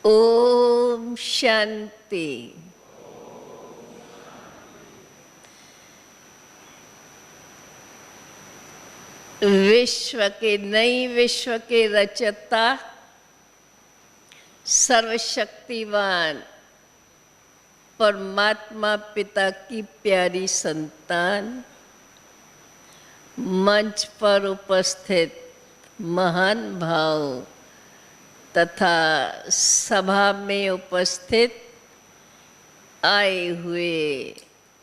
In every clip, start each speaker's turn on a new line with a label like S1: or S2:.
S1: ओम शांति। नई विश्व के रचयिता सर्वशक्तिवान परमात्मा पिता की प्यारी संतान, मंच पर उपस्थित महान भाव तथा सभा में उपस्थित आए हुए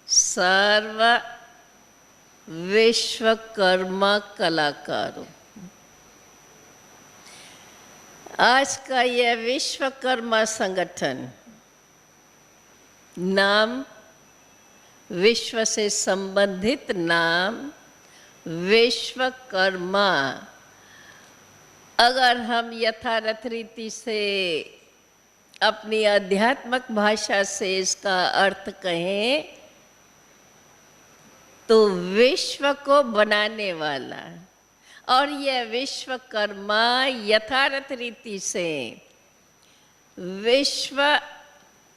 S1: सर्व विश्वकर्मा कलाकारों, आज का यह विश्वकर्मा संगठन नाम, विश्व से संबंधित नाम विश्वकर्मा, अगर हम यथार्थ रीति से अपनी आध्यात्मिक भाषा से इसका अर्थ कहें तो विश्व को बनाने वाला, और यह विश्वकर्मा यथार्थ रीति से विश्व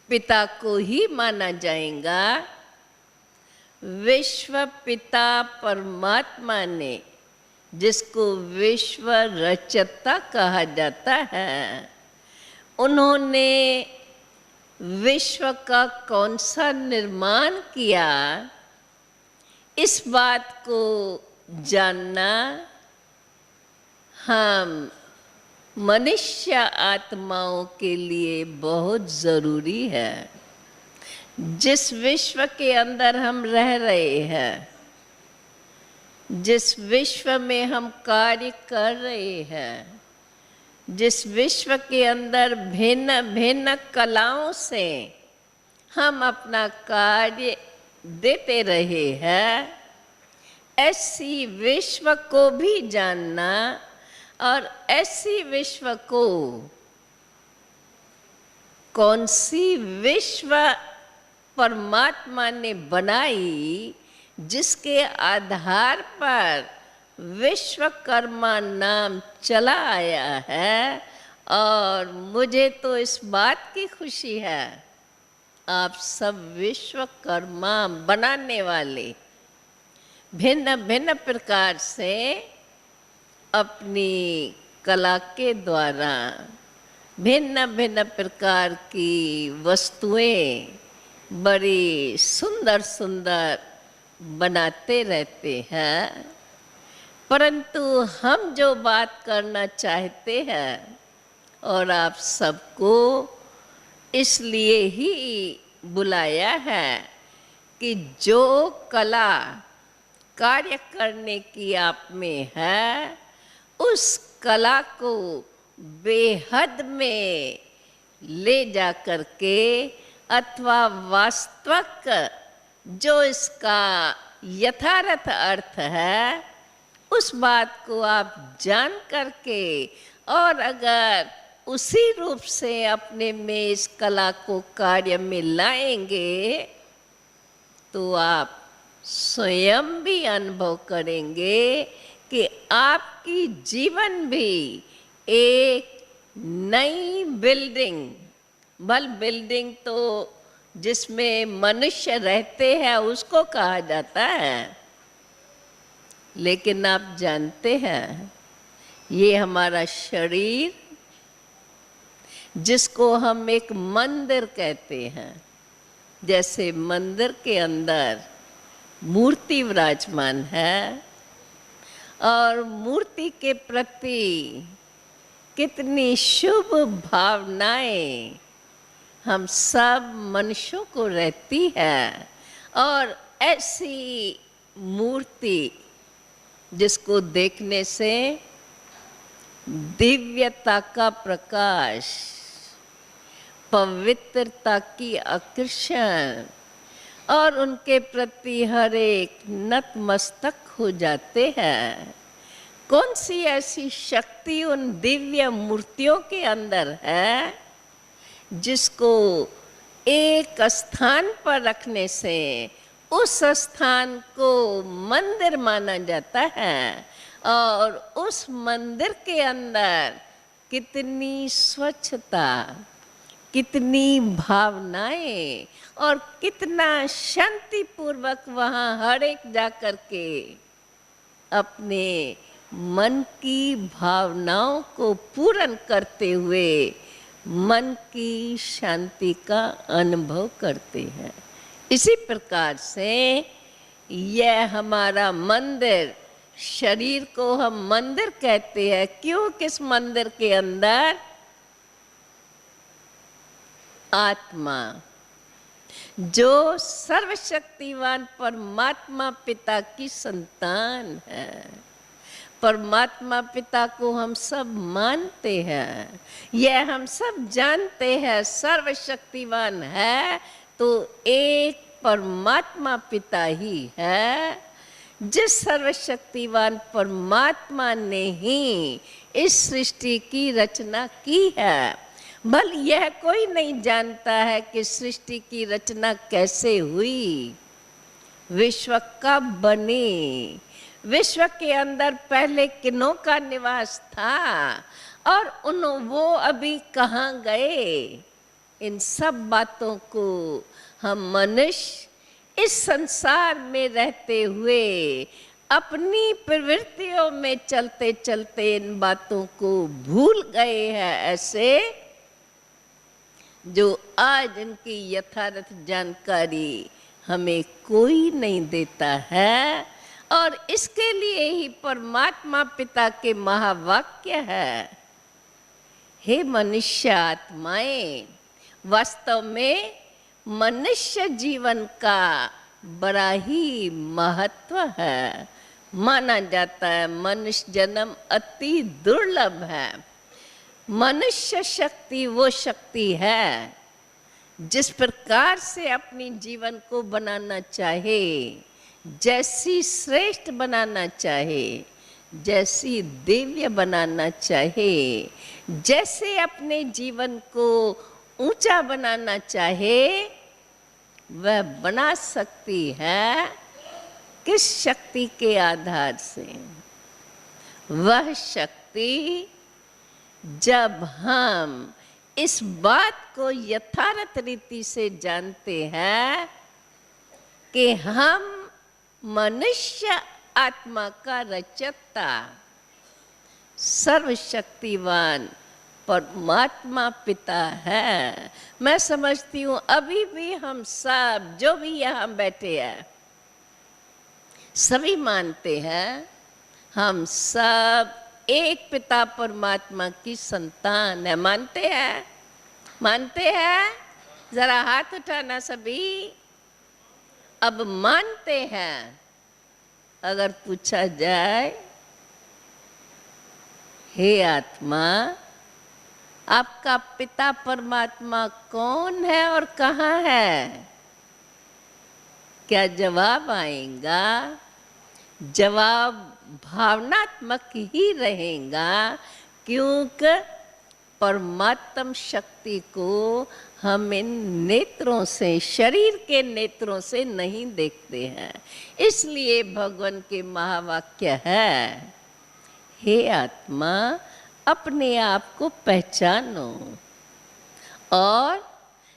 S1: पिता को ही माना जाएगा। विश्व पिता परमात्मा ने, जिसको विश्व रचयिता कहा जाता है, उन्होंने विश्व का कौन सा निर्माण किया, इस बात को जानना हम मनुष्य आत्माओं के लिए बहुत ज़रूरी है। जिस विश्व के अंदर हम रह रहे हैं, जिस विश्व में हम कार्य कर रहे हैं, जिस विश्व के अंदर भिन्न भिन्न कलाओं से हम अपना कार्य देते रहे हैं, ऐसी विश्व को भी जानना और ऐसी विश्व को कौन सी विश्व परमात्मा ने बनाई, जिसके आधार पर विश्वकर्मा नाम चला आया है। और मुझे तो इस बात की खुशी है, आप सब विश्वकर्मा बनाने वाले भिन्न भिन्न प्रकार से अपनी कला के द्वारा भिन्न भिन्न प्रकार की वस्तुएं बड़ी सुंदर सुंदर बनाते रहते हैं। परंतु हम जो बात करना चाहते हैं, और आप सबको इसलिए ही बुलाया है कि जो कला कार्य करने की आप में है, उस कला को बेहद में ले जा कर के, अथवा वास्तविक जो इसका यथार्थ अर्थ है, उस बात को आप जान करके, और अगर उसी रूप से अपने में इस कला को कार्य में लाएंगे, तो आप स्वयं भी अनुभव करेंगे कि आपकी जीवन भी एक नई बिल्डिंग, बिल्डिंग तो जिसमें मनुष्य रहते हैं उसको कहा जाता है, लेकिन आप जानते हैं ये हमारा शरीर, जिसको हम एक मंदिर कहते हैं, जैसे मंदिर के अंदर मूर्ति विराजमान है, और मूर्ति के प्रति कितनी शुभ भावनाएं हम सब मनुष्यों को रहती है। और ऐसी मूर्ति जिसको देखने से दिव्यता का प्रकाश, पवित्रता की आकर्षण, और उनके प्रति हर एक नतमस्तक हो जाते हैं। कौन सी ऐसी शक्ति उन दिव्य मूर्तियों के अंदर है, जिसको एक स्थान पर रखने से उस स्थान को मंदिर माना जाता है, और उस मंदिर के अंदर कितनी स्वच्छता, कितनी भावनाएं और कितना शांतिपूर्वक वहाँ हर एक जाकर के अपने मन की भावनाओं को पूर्ण करते हुए मन की शांति का अनुभव करते हैं। इसी प्रकार से यह हमारा मंदिर, शरीर को हम मंदिर कहते हैं। क्यों? किस मंदिर के अंदर आत्मा, जो सर्वशक्तिवान परमात्मा पिता की संतान है। परमात्मा पिता को हम सब मानते हैं, यह हम सब जानते हैं। सर्वशक्तिवान है तो एक परमात्मा पिता ही है। जिस सर्वशक्तिवान परमात्मा ने ही इस सृष्टि की रचना की है। भल यह कोई नहीं जानता है कि सृष्टि की रचना कैसे हुई, विश्व कब बने, विश्व के अंदर पहले किन्हों का निवास था और वो अभी कहाँ गए। इन सब बातों को हम मनुष्य इस संसार में रहते हुए अपनी प्रवृत्तियों में चलते चलते इन बातों को भूल गए हैं। ऐसे जो आज इनकी यथार्थ जानकारी हमें कोई नहीं देता है। और इसके लिए ही परमात्मा पिता के महावाक्य है, हे मनुष्य आत्माएं। वास्तव में मनुष्य जीवन का बड़ा ही महत्व है। माना जाता है मनुष्य जन्म अति दुर्लभ है। मनुष्य शक्ति वो शक्ति है जिस प्रकार से अपनी जीवन को बनाना चाहे, जैसी श्रेष्ठ बनाना चाहे, जैसी दिव्य बनाना चाहे, जैसे अपने जीवन को ऊंचा बनाना चाहे, वह बना सकती है। किस शक्ति के आधार से? वह शक्ति जब हम इस बात को यथार्थ रीति से जानते हैं कि हम मनुष्य आत्मा का रचयिता सर्वशक्तिवान परमात्मा पिता है। मैं समझती हूँ अभी भी हम सब जो भी यहाँ बैठे हैं सभी मानते हैं हम सब एक पिता परमात्मा की संतान है। मानते हैं? मानते हैं? जरा हाथ उठाना सभी। अब मानते हैं? अगर पूछा जाए, हे आत्मा, आपका पिता परमात्मा कौन है और कहाँ है? क्या जवाब आएगा? जवाब भावनात्मक ही रहेगा, क्योंकि परमात्म शक्ति को हम इन नेत्रों से, शरीर के नेत्रों से नहीं देखते हैं। इसलिए भगवान के महावाक्य है, हे आत्मा अपने आप को पहचानो। और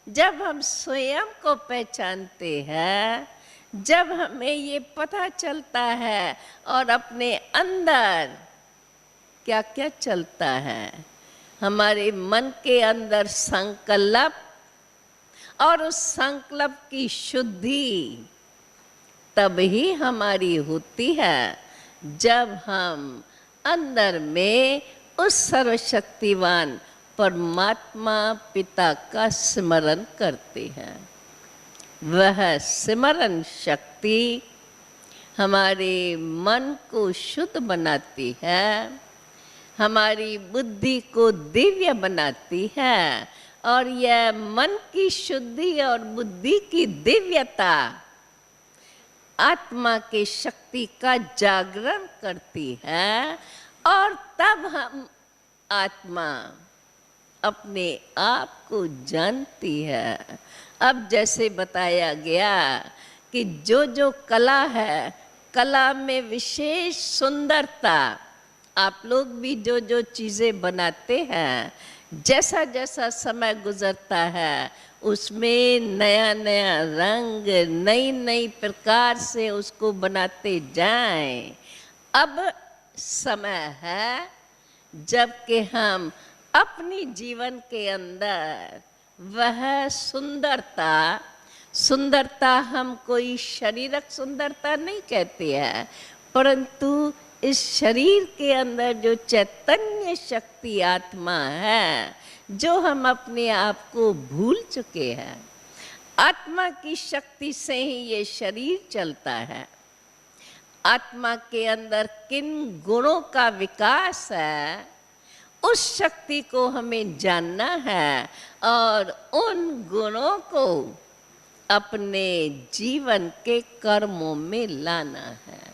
S1: जब हम स्वयं को पहचानते हैं, जब हमें ये पता चलता है और अपने अंदर क्या क्या चलता है, हमारे मन के अंदर संकल्प और उस संकल्प की शुद्धि तब ही हमारी होती है जब हम अंदर में उस सर्वशक्तिवान परमात्मा पिता का स्मरण करते हैं। वह स्मरण शक्ति हमारे मन को शुद्ध बनाती है, हमारी बुद्धि को दिव्य बनाती है। और यह मन की शुद्धि और बुद्धि की दिव्यता आत्मा के शक्ति का जागरण करती है। और तब हम आत्मा अपने आप को जानती है। अब जैसे बताया गया कि जो जो कला है, कला में विशेष सुंदरता, आप लोग भी जो जो चीज़ें बनाते हैं, जैसा जैसा समय गुजरता है उसमें नया नया रंग, नई नई प्रकार से उसको बनाते जाएं। अब समय है जबकि हम अपनी जीवन के अंदर वह सुंदरता, सुंदरता हम कोई शारीरिक सुंदरता नहीं कहते हैं, परंतु इस शरीर के अंदर जो चैतन्य शक्ति आत्मा है, जो हम अपने आप को भूल चुके हैं, आत्मा की शक्ति से ही ये शरीर चलता है। आत्मा के अंदर किन गुणों का विकास है, उस शक्ति को हमें जानना है और उन गुणों को अपने जीवन के कर्मों में लाना है।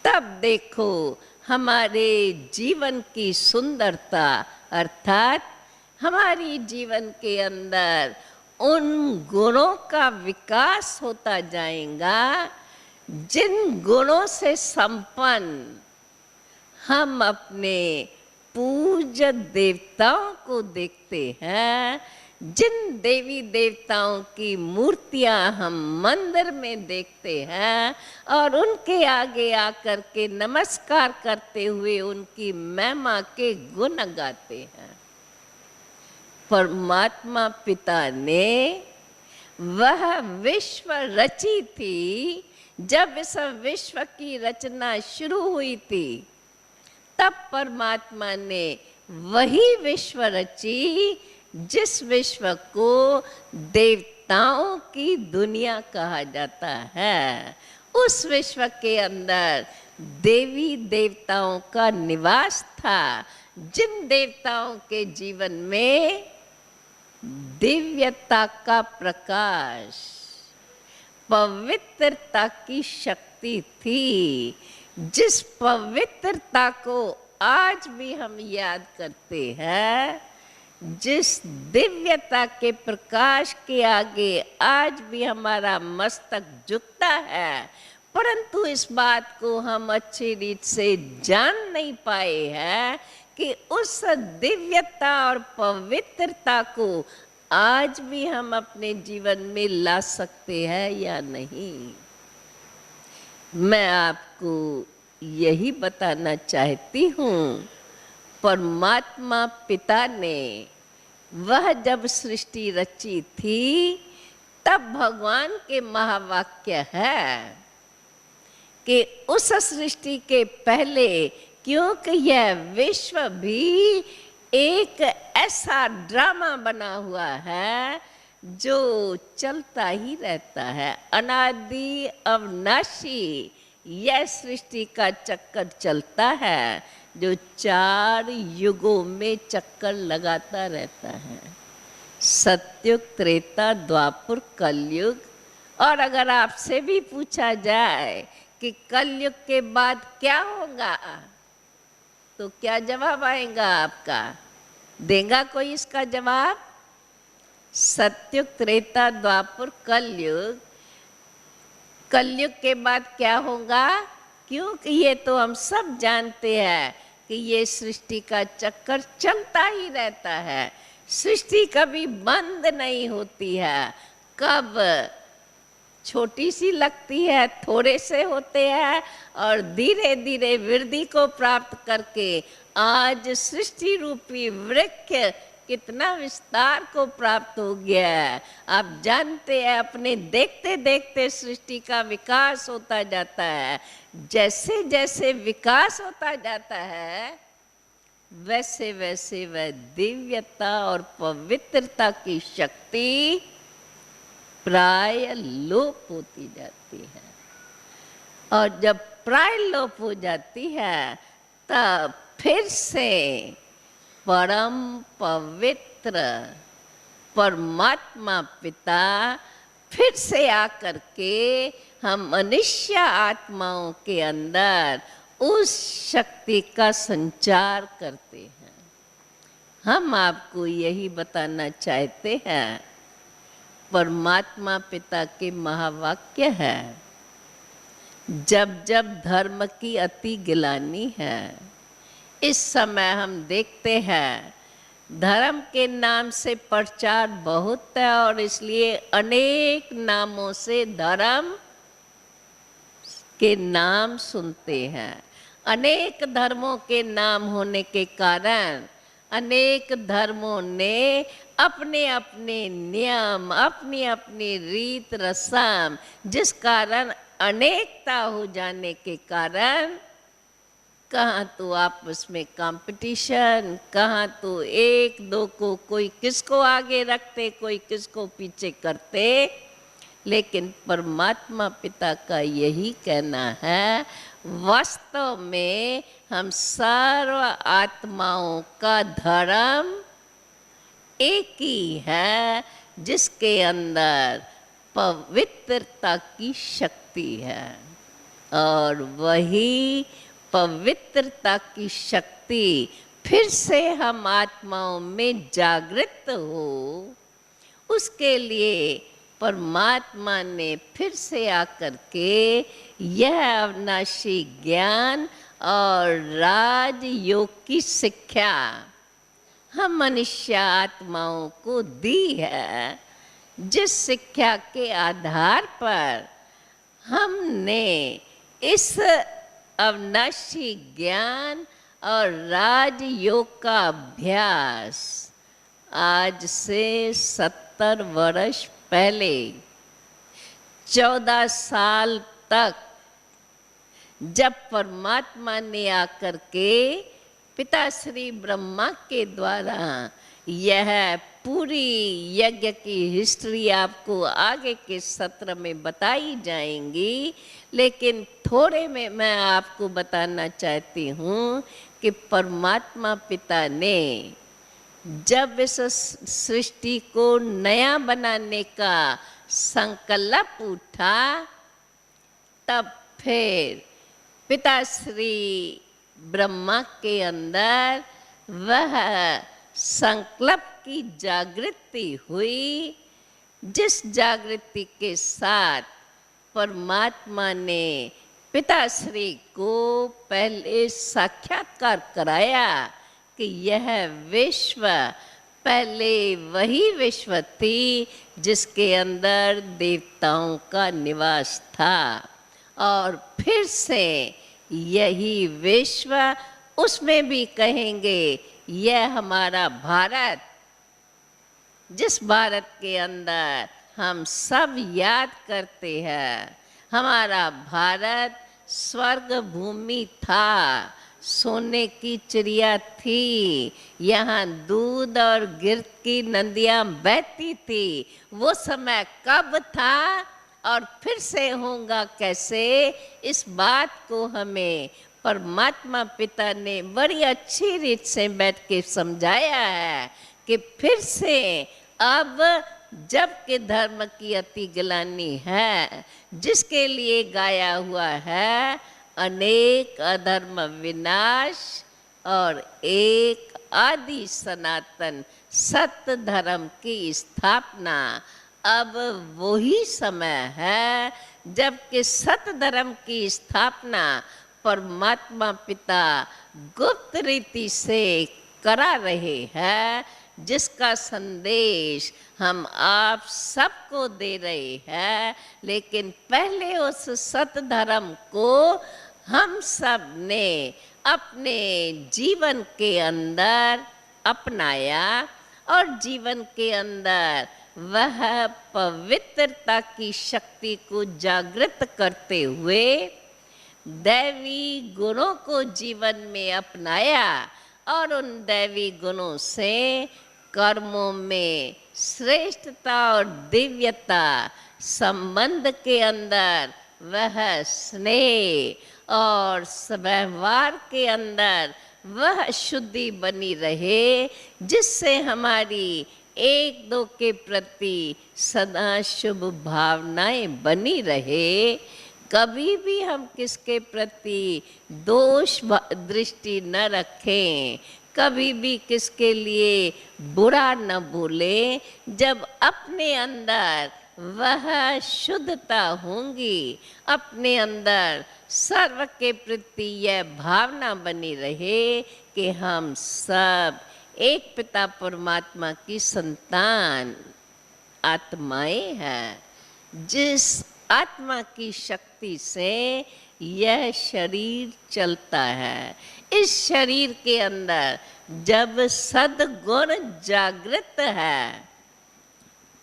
S1: तब देखो हमारे जीवन की सुंदरता, अर्थात हमारी जीवन के अंदर उन गुणों का विकास होता जाएगा जिन गुणों से संपन्न हम अपने पूज्य देवताओं को देखते हैं, जिन देवी देवताओं की मूर्तियां हम मंदिर में देखते हैं और उनके आगे आकर के नमस्कार करते हुए उनकी महिमा के गुण गाते हैं। परमात्मा पिता ने वह विश्व रची थी। जब इस विश्व की रचना शुरू हुई थी तब परमात्मा ने वही विश्व रची जिस विश्व को देवताओं की दुनिया कहा जाता है। उस विश्व के अंदर देवी देवताओं का निवास था, जिन देवताओं के जीवन में दिव्यता का प्रकाश, पवित्रता की शक्ति थी, जिस पवित्रता को आज भी हम याद करते हैं, जिस दिव्यता के प्रकाश के आगे आज भी हमारा मस्तक झुकता है, परंतु इस बात को हम अच्छी रीत से जान नहीं पाए हैं कि उस दिव्यता और पवित्रता को आज भी हम अपने जीवन में ला सकते हैं या नहीं। मैं आपको यही बताना चाहती हूँ, परमात्मा पिता ने वह जब सृष्टि रची थी तब भगवान के महावाक्य है कि उस सृष्टि के पहले, क्योंकि यह विश्व भी एक ऐसा ड्रामा बना हुआ है जो चलता ही रहता है, अनादि अविनाशी यह सृष्टि का चक्कर चलता है जो 4 युगों में चक्कर लगाता रहता है, सतयुग, त्रेता, द्वापर, कलयुग। और अगर आपसे भी पूछा जाए कि कलयुग के बाद क्या होगा तो क्या जवाब आएगा आपका? देगा कोई इसका जवाब? सतयुग, त्रेता, द्वापर, कलयुग। कलयुग के बाद क्या होगा? क्योंकि ये तो हम सब जानते हैं कि ये सृष्टि का चक्कर चलता ही रहता है, सृष्टि कभी बंद नहीं होती है। कब छोटी सी लगती है, थोड़े से होते हैं और धीरे धीरे वृद्धि को प्राप्त करके आज सृष्टि रूपी वृक्ष कितना विस्तार को प्राप्त हो गया है। आप जानते हैं, अपने देखते देखते सृष्टि का विकास होता जाता है। जैसे जैसे विकास होता जाता है वैसे वैसे वह दिव्यता और पवित्रता की शक्ति प्राय लोप होती जाती है, और जब प्राय लोप हो जाती है तब फिर से परम पवित्र परमात्मा पिता फिर से आकर के हम मनुष्य आत्माओं के अंदर उस शक्ति का संचार करते हैं। हम आपको यही बताना चाहते हैं, परमात्मा पिता के महावाक्य है, जब जब धर्म की अति गिलानी है। इस समय हम देखते हैं धर्म के नाम से प्रचार बहुत है और इसलिए अनेक नामों से धर्म के नाम सुनते हैं। अनेक धर्मों के नाम होने के कारण अनेक धर्मों ने अपने अपने नियम, अपनी अपनी रीत रस्म, जिस कारण अनेकता हो जाने के कारण कहाँ तो आपस में कंपटीशन, कहाँ तो एक दो को कोई किसको आगे रखते, कोई किसको पीछे करते। लेकिन परमात्मा पिता का यही कहना है, वास्तव में हम सर्व आत्माओं का धर्म एक ही है, जिसके अंदर पवित्रता की शक्ति है। और वही पवित्रता की शक्ति फिर से हम आत्माओं में जागृत हो, उसके लिए परमात्मा ने फिर से आकर के यह अविनाशी ज्ञान और राजयोग की शिक्षा हम मनुष्य आत्माओं को दी है, जिस शिक्षा के आधार पर हमने इस अविनाशी ज्ञान और राजयोग का अभ्यास आज से 70 वर्ष पहले 14 साल तक, जब परमात्मा ने आकर के पिता श्री ब्रह्मा के द्वारा यह पूरी यज्ञ की हिस्ट्री आपको आगे के सत्र में बताई जाएंगी, लेकिन थोड़े में मैं आपको बताना चाहती हूँ कि परमात्मा पिता ने जब इस सृष्टि को नया बनाने का संकल्प उठा, तब फिर पिता श्री ब्रह्मा के अंदर वह संकल्प की जागृति हुई, जिस जागृति के साथ परमात्मा ने पिताश्री को पहले साक्षात्कार कराया कि यह विश्व पहले वही विश्व थी जिसके अंदर देवताओं का निवास था, और फिर से यही विश्व, उसमें भी कहेंगे यह हमारा भारत, जिस भारत के अंदर हम सब याद करते हैं, हमारा भारत स्वर्ग भूमि था, सोने की चिड़िया थी, यहाँ दूध और गिर की नदियाँ बहती थी। वो समय कब था और फिर से होगा कैसे, इस बात को हमें परमात्मा पिता ने बड़ी अच्छी रीत से बैठ के समझाया है कि फिर से अब जब के धर्म की अति ग्लानि है, जिसके लिए गाया हुआ है अनेक अधर्म विनाश और एक आदि सनातन सत्य धर्म की स्थापना, अब वही समय है जबकि सत्य धर्म की स्थापना परमात्मा पिता गुप्त रीति से करा रहे हैं, जिसका संदेश हम आप सबको दे रहे हैं। लेकिन पहले उस सत्य धर्म को हम सब ने अपने जीवन के अंदर अपनाया और जीवन के अंदर वह पवित्रता की शक्ति को जागृत करते हुए दैवी गुणों को जीवन में अपनाया और उन दैवी गुणों से कर्मों में श्रेष्ठता और दिव्यता, संबंध के अंदर वह स्नेह और व्यवहार के अंदर वह शुद्धि बनी रहे, जिससे हमारी एक दो के प्रति सदा शुभ भावनाएं बनी रहे। कभी भी हम किसके प्रति दोष दृष्टि न रखें, कभी भी किसके लिए बुरा न बोलें। जब अपने अंदर वह शुद्धता होंगी, अपने अंदर सर्व के प्रति यह भावना बनी रहे कि हम सब एक पिता परमात्मा की संतान आत्माएं हैं। जिस आत्मा की शक्ति से यह शरीर चलता है, इस शरीर के अंदर जब सद्गुण जागृत है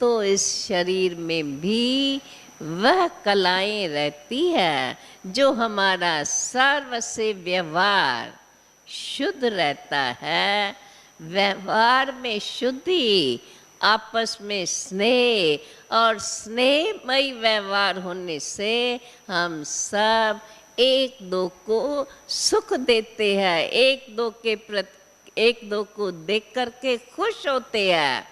S1: तो इस शरीर में भी वह कलाएं रहती है जो हमारा सर्व से व्यवहार शुद्ध रहता है। व्यवहार में शुद्धि, आपस में स्नेह और स्नेहमय व्यवहार होने से हम सब एक दो को सुख देते हैं, एक दो को देख करके खुश होते हैं।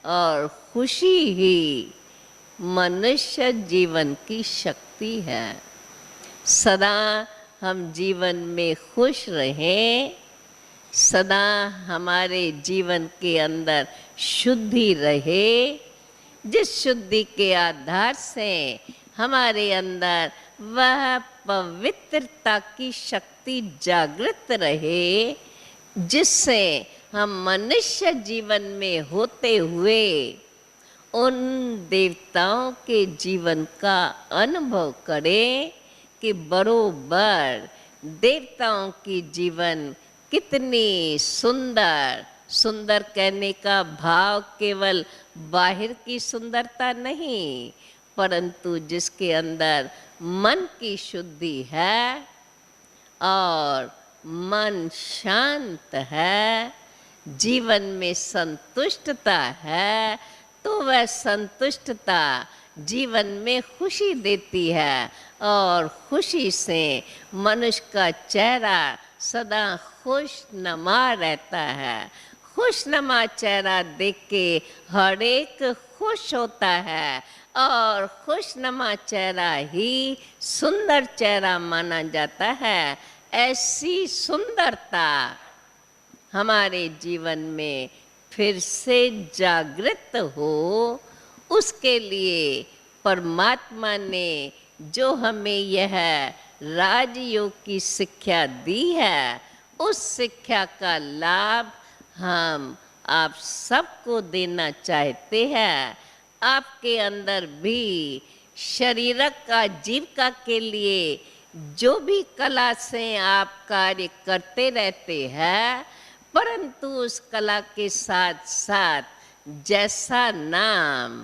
S1: और खुशी ही मनुष्य जीवन की शक्ति है। सदा हम जीवन में खुश रहें, सदा हमारे जीवन के अंदर शुद्धि रहे, जिस शुद्धि के आधार से हमारे अंदर वह पवित्रता की शक्ति जागृत रहे, जिससे हम मनुष्य जीवन में होते हुए उन देवताओं के जीवन का अनुभव करें कि बरोबर देवताओं की जीवन कितनी सुंदर। सुंदर कहने का भाव केवल बाहर की सुंदरता नहीं, परंतु जिसके अंदर मन की शुद्धि है और मन शांत है, जीवन में संतुष्टता है, तो वह संतुष्टता जीवन में खुशी देती है और खुशी से मनुष्य का चेहरा सदा खुशनुमा रहता है। खुशनुमा चेहरा देख के हर एक खुश होता है और खुशनुमा चेहरा ही सुंदर चेहरा माना जाता है। ऐसी सुंदरता हमारे जीवन में फिर से जागृत हो, उसके लिए परमात्मा ने जो हमें यह राजयोग की शिक्षा दी है, उस शिक्षा का लाभ हम आप सबको देना चाहते हैं। आपके अंदर भी शरीरक आजीविका के लिए जो भी कला से आप कार्य करते रहते हैं, परंतु उस कला के साथ साथ जैसा नाम,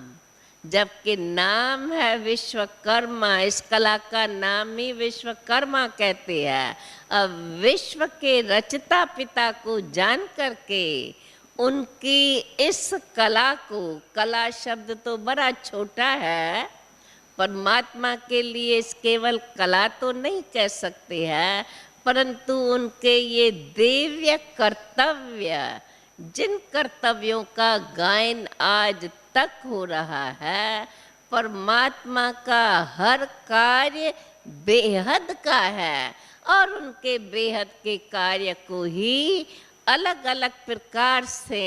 S1: जबकि नाम है विश्वकर्मा, इस कला का नाम ही विश्वकर्मा कहते हैं। अब विश्व के रचता पिता को जान करके उनकी इस कला को, कला शब्द तो बड़ा छोटा है, परमात्मा के लिए इस केवल कला तो नहीं कह सकते हैं, परंतु उनके ये दिव्य कर्तव्य, जिन कर्तव्यों का गायन आज तक हो रहा है, परमात्मा का हर कार्य बेहद का है और उनके बेहद के कार्य को ही अलग अलग प्रकार से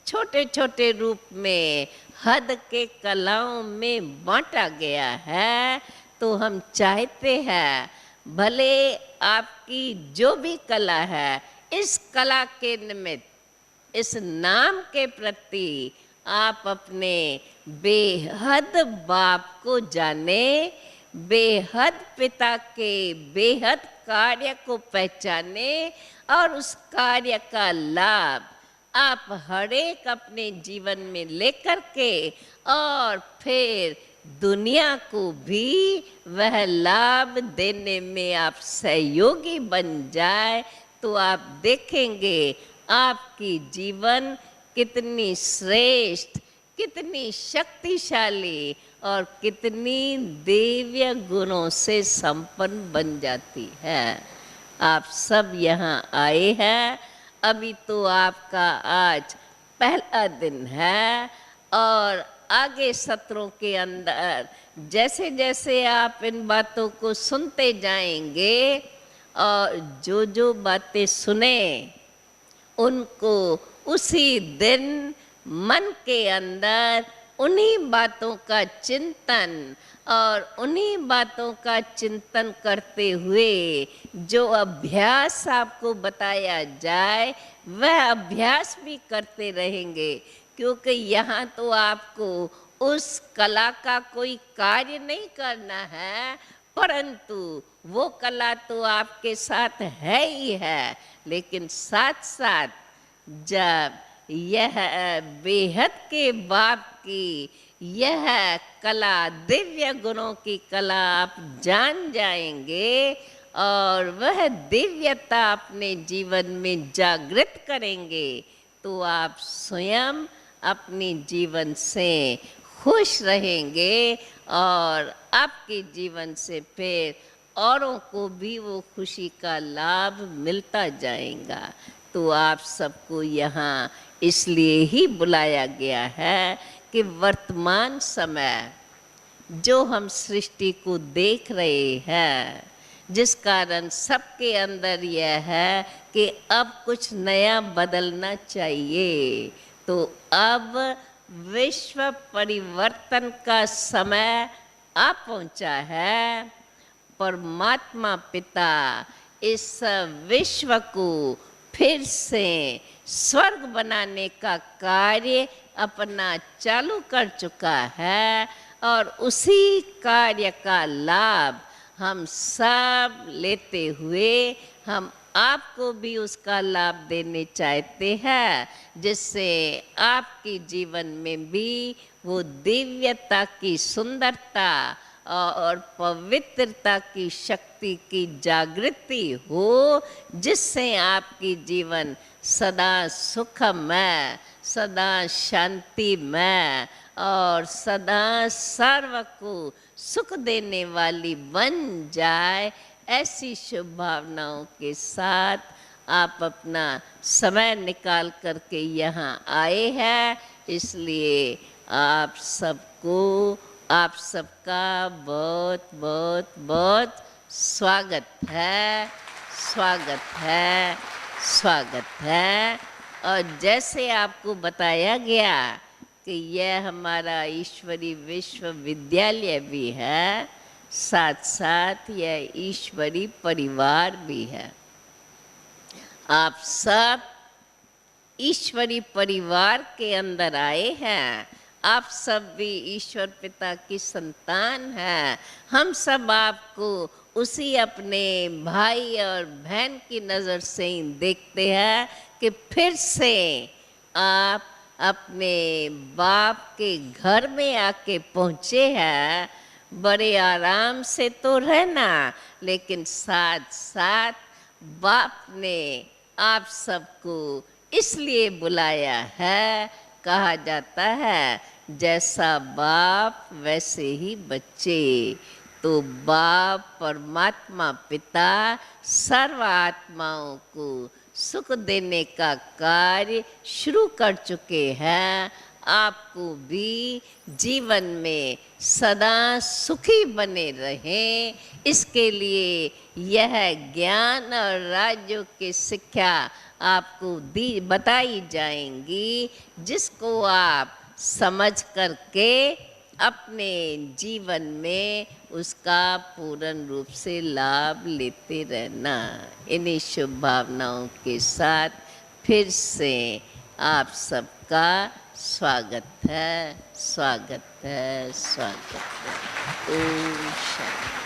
S1: छोटे छोटे रूप में हद के कलाओं में बांटा गया है। तो हम चाहते हैं भले आपकी जो भी कला है, इस कला के निमित्त, इस नाम के प्रति आप अपने बेहद बाप को जाने, बेहद पिता के बेहद कार्य को पहचाने और उस कार्य का लाभ आप हर एक अपने जीवन में लेकर के और फिर दुनिया को भी वह लाभ देने में आप सहयोगी बन जाए, तो आप देखेंगे आपकी जीवन कितनी श्रेष्ठ, कितनी शक्तिशाली और कितनी दिव्य गुणों से संपन्न बन जाती है। आप सब यहाँ आए हैं, अभी तो आपका आज पहला दिन है और आगे सत्रों के अंदर जैसे जैसे आप इन बातों को सुनते जाएंगे और जो जो बातें सुने उनको उसी दिन मन के अंदर उन्हीं बातों का चिंतन और उन्हीं बातों का चिंतन करते हुए जो अभ्यास आपको बताया जाए वह अभ्यास भी करते रहेंगे, क्योंकि यहाँ तो आपको उस कला का कोई कार्य नहीं करना है, परंतु वो कला तो आपके साथ है ही है, लेकिन साथ साथ जब यह बेहद के बाप की यह कला, दिव्य गुणों की कला आप जान जाएंगे और वह दिव्यता अपने जीवन में जागृत करेंगे, तो आप स्वयं अपने जीवन से खुश रहेंगे और आपके जीवन से फिर औरों को भी वो खुशी का लाभ मिलता जाएगा। तो आप सबको यहाँ इसलिए ही बुलाया गया है कि वर्तमान समय जो हम सृष्टि को देख रहे हैं, जिस कारण सबके अंदर यह है कि अब कुछ नया बदलना चाहिए, तो अब विश्व परिवर्तन का समय आ पहुंचा है। परमात्मा पिता इस विश्व को फिर से स्वर्ग बनाने का कार्य अपना चालू कर चुका है और उसी कार्य का लाभ हम सब लेते हुए हम आपको भी उसका लाभ देने चाहते हैं, जिससे आपके जीवन में भी वो दिव्यता की सुंदरता और पवित्रता की शक्ति की जागृति हो, जिससे आपकी जीवन सदा सुखमय, सदा शांतिमय और सदा सर्व को सुख देने वाली बन जाए। ऐसी शुभ भावनाओं के साथ आप अपना समय निकाल करके यहाँ आए हैं, इसलिए आप सबको, आप सबका बहुत बहुत बहुत स्वागत है, स्वागत है, स्वागत है। और जैसे आपको बताया गया कि यह हमारा ईश्वरी विश्वविद्यालय भी है, साथ साथ यह ईश्वरी परिवार भी है। आप सब ईश्वरी परिवार के अंदर आए हैं, आप सब भी ईश्वर पिता की संतान हैं। हम सब आपको उसी अपने भाई और बहन की नज़र से ही देखते हैं कि फिर से आप अपने बाप के घर में आके पहुँचे हैं। बड़े आराम से तो रहना, लेकिन साथ साथ बाप ने आप सबको इसलिए बुलाया है। कहा जाता है जैसा बाप वैसे ही बच्चे, तो बाप परमात्मा पिता सर्व आत्माओं को सुख देने का कार्य शुरू कर चुके हैं। आपको भी जीवन में सदा सुखी बने रहें, इसके लिए यह ज्ञान और राज्यों की शिक्षा आपको बताई जाएंगी, जिसको आप समझ करके अपने जीवन में उसका पूर्ण रूप से लाभ लेते रहना। इन्हीं शुभ भावनाओं के साथ फिर से आप सबका स्वागत है, स्वागत है, स्वागत है। ओम शांति।